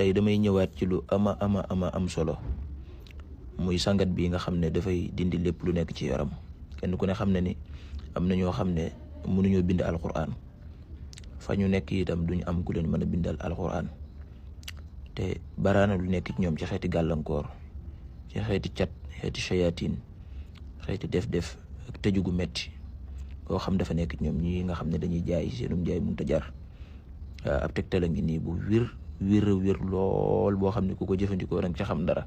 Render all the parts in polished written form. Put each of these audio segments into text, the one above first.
tey damay ñëwaat ci lu ama am solo muy sangat bi nga xam ne dafay dindi lépp lu nekk ci yaram. kenn ku ne xam ne ni am na ñoo xam ne mënuñoo bind alquran fa ñu nekk itam duñu am ku leen mën a bindal alquran te baraana lu nekk ci ñoom ci xeeti gàllankoor, ci xeeti cat, xeeti shayatin, xeeti def ak tëju gu metti koo xam dafa nekk ci ñoom ñi nga xam ne dañuy jaay seenum jaay mënut a jar. ab tegtal a ngi nii bu wér lool boo xam ne ku ko jëfandikoo rek ca xam dara.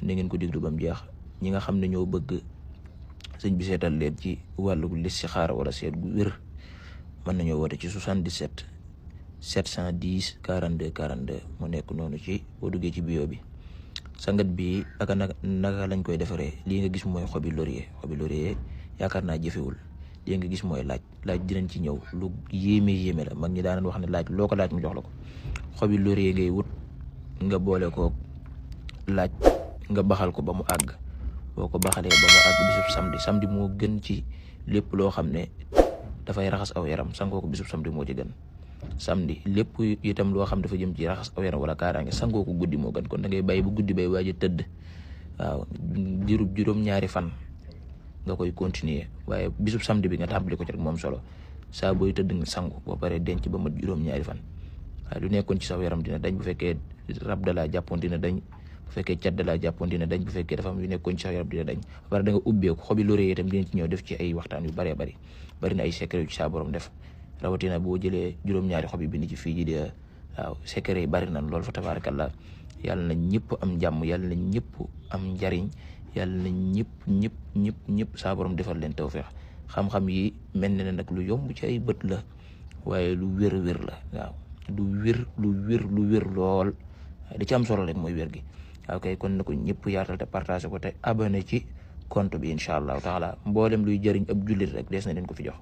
na ngeen ko diglu ba mu jeex. ñi nga xam ne ñoo bëgg sëñ bi seetal leen ci wàllu listixaara wala seet gu wér mën nañoo woote ci 77 710 42 42 mu nekk noonu ci boo duggee ci bio bi. sangat bi aka naka lañ koy defaree lii nga gis mooy xobi laurier yaakaar naa jëfewul. lii nga gis mooy laaj dinañ ci ñëw lu yéeme la. mag ñi daan wax ne laaj loo ko laaj mu jox la ko. xobi laurier ngay wut nga boole ko laaj nga baxal ko ba mu àgg. boo ko baxalee ba mu àgg bisub samedi moo gën ci lépp loo xam ne dafay raxas aw yaram sangoo ko bisub samedi moo ci gën. samedi lépp itam loo xam dafa jëm ci raxas aw yaram wala kaaraange sangoo ko guddi moo gën. kon da ngay bàyyi bu guddi bay waaj a tëdd waaw diirub juróom-ñaari fan nga koy continuer waaye bisub samedi bi nga tàmbali ko ci rek moom solo. saa booy tëdd nga sangu boo paree denc ba mat juróom-ñaari fan waaye lu nekkoon ci saw yaram dina dañ. bu fekkee rab da laa jàppoon dina dañ. bu fekkee cat da laa jàppoon dina dañ. bu fekkee dafa am yu nekkoon ci saw yaram dina dañ. ba pare da nga ubbeeku xobi laurier itam dina ci ñëw def ci ay waxtaan yu bari na ay secret yu ci saa borom def rawatina boo jëlee juróom-ñaari xob yi bind ci fii ji de waaw secret yi bari na lool fa tabarakallah. yàlla na ñëpp am jàmm, yàlla na ñëpp am njariñ, yàlla na ñëpp saa borom defal leen tawfeex. xam-xam yi mel na ne nag lu yomb ci ay bët la waaye lu wér la waaw lu wér lool. di ci am solo rek mooy wér gi. waaw kay kon na ko ñëpp yaatal te partagé ko te abonné ci compte bi incha allahu taala. mboolem luy jëriñ ab jullit rek des na leen ko fi jox.